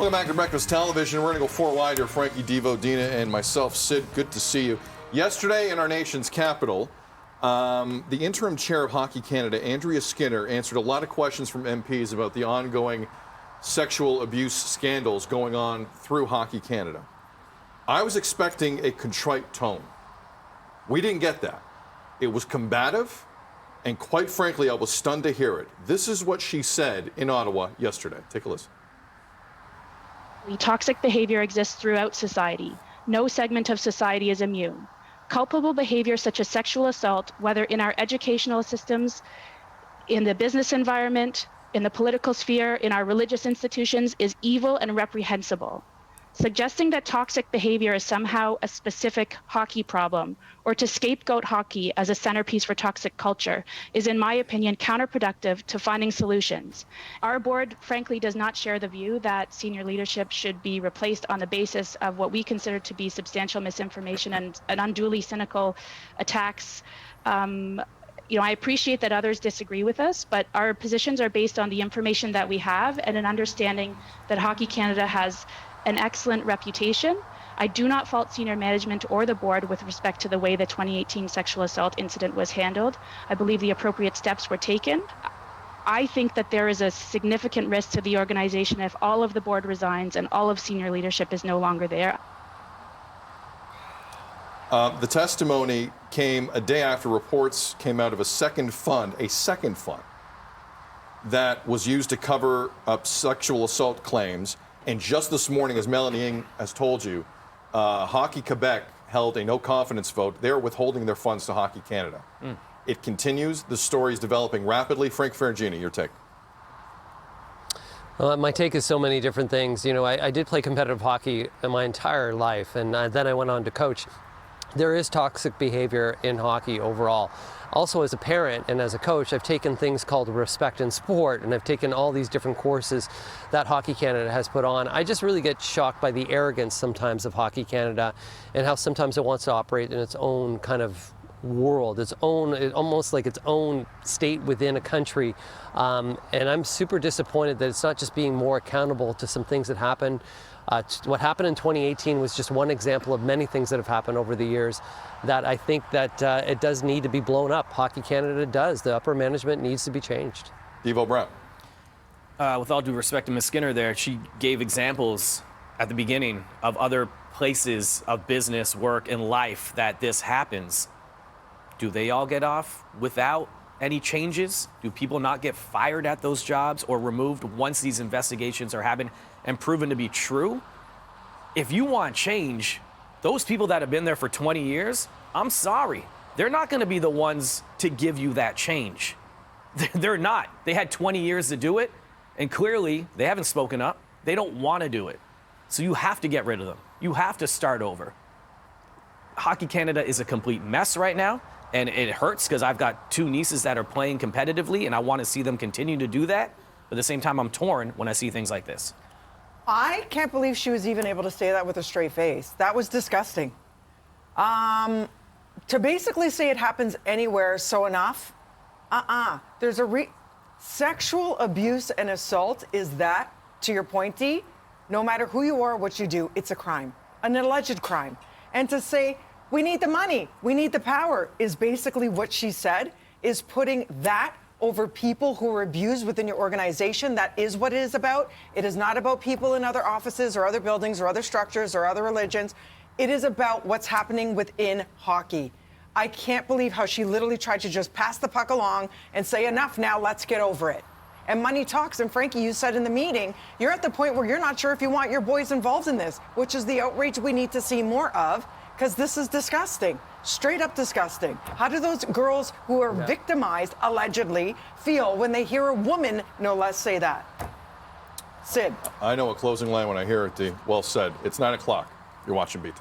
Welcome back to Breakfast Television. We're going to go four wide here. Frankie, Devo, Dina, and myself, Sid. Good to see you. Yesterday in our nation's capital, the interim chair of Hockey Canada, Andrea Skinner, answered a lot of questions from MPs about the ongoing sexual abuse scandals going on through Hockey Canada. I was expecting a contrite tone. We didn't get that. It was combative, and quite frankly, I was stunned to hear it. This is what she said in Ottawa yesterday. Take a listen. Toxic behavior exists throughout society. No segment of society is immune. Culpable behavior such as sexual assault, whether in our educational systems, in the business environment, in the political sphere, in our religious institutions, is evil and reprehensible. Suggesting that toxic behavior is somehow a specific hockey problem, or to scapegoat hockey as a centerpiece for toxic culture, is, in my opinion, counterproductive to finding solutions. Our board, frankly, does not share the view that senior leadership should be replaced on the basis of what we consider to be substantial misinformation and unduly cynical attacks. I appreciate that others disagree with us, but our positions are based on the information that we have and an understanding that Hockey Canada has an excellent reputation. I do not fault senior management or the board with respect to the way the 2018 sexual assault incident was handled. I believe the appropriate steps were taken. I think that there is a significant risk to the organization if all of the board resigns and all of senior leadership is no longer there. The testimony came a day after reports came out of a second fund that was used to cover up sexual assault claims. And just this morning, as Melanie Ng has told you, Hockey Quebec held a no-confidence vote. They're withholding their funds to Hockey Canada. It continues. The story is developing rapidly. Frank Ferragina, your take. My take is so many different things. I did play competitive hockey my entire life, and then I went on to coach. There is toxic behavior in hockey overall. Also, as a parent and as a coach, I've taken things called Respect in Sport, and I've taken all these different courses that Hockey Canada has put on. I just really get shocked by the arrogance sometimes of Hockey Canada and how sometimes it wants to operate in its own kind of world, almost like its own state within a country. And I'm super disappointed that it's not just being more accountable to some things that happened. What happened in 2018 was just one example of many things that have happened over the years that I think that it does need to be blown up. Hockey Canada does. The upper management needs to be changed. Devo Brown. With all due respect to Ms. Skinner there, she gave examples at the beginning of other places of business, work, and life that this happens. Do they all get off without any changes? Do people not get fired at those jobs or removed once these investigations are happening and proven to be true? If you want change, those people that have been there for 20 years, I'm sorry, they're not going to be the ones to give you that change. They're not. They had 20 years to do it, and clearly they haven't spoken up. They don't want to do it. So you have to get rid of them. You have to start over. Hockey Canada is a complete mess right now, and it hurts because I've got two nieces that are playing competitively, and I want to see them continue to do that. But at the same time, I'm torn when I see things like this. I can't believe she was even able to say that with a straight face. That was disgusting. To basically say it happens anywhere, so enough? There's sexual abuse and assault is that, to your point, Dee, no matter who you are, what you do, it's a crime, an alleged crime. And to say, we need the money, we need the power, is basically what she said, is putting that over people who are abused within your organization. That is what it is about. It is not about people in other offices or other buildings or other structures or other religions. It is about what's happening within hockey. I can't believe how she literally tried to just pass the puck along and say, enough now, let's get over it. And money talks. And Frankie, you said in the meeting, you're at the point where you're not sure if you want your boys involved in this, which is the outrage we need to see more of, because this is disgusting. Straight up disgusting. How do those girls who are victimized, allegedly, feel when they hear a woman, no less, say that? Sid. I know a closing line when I hear it, Dee. Well said. It's 9 o'clock. You're watching Beat.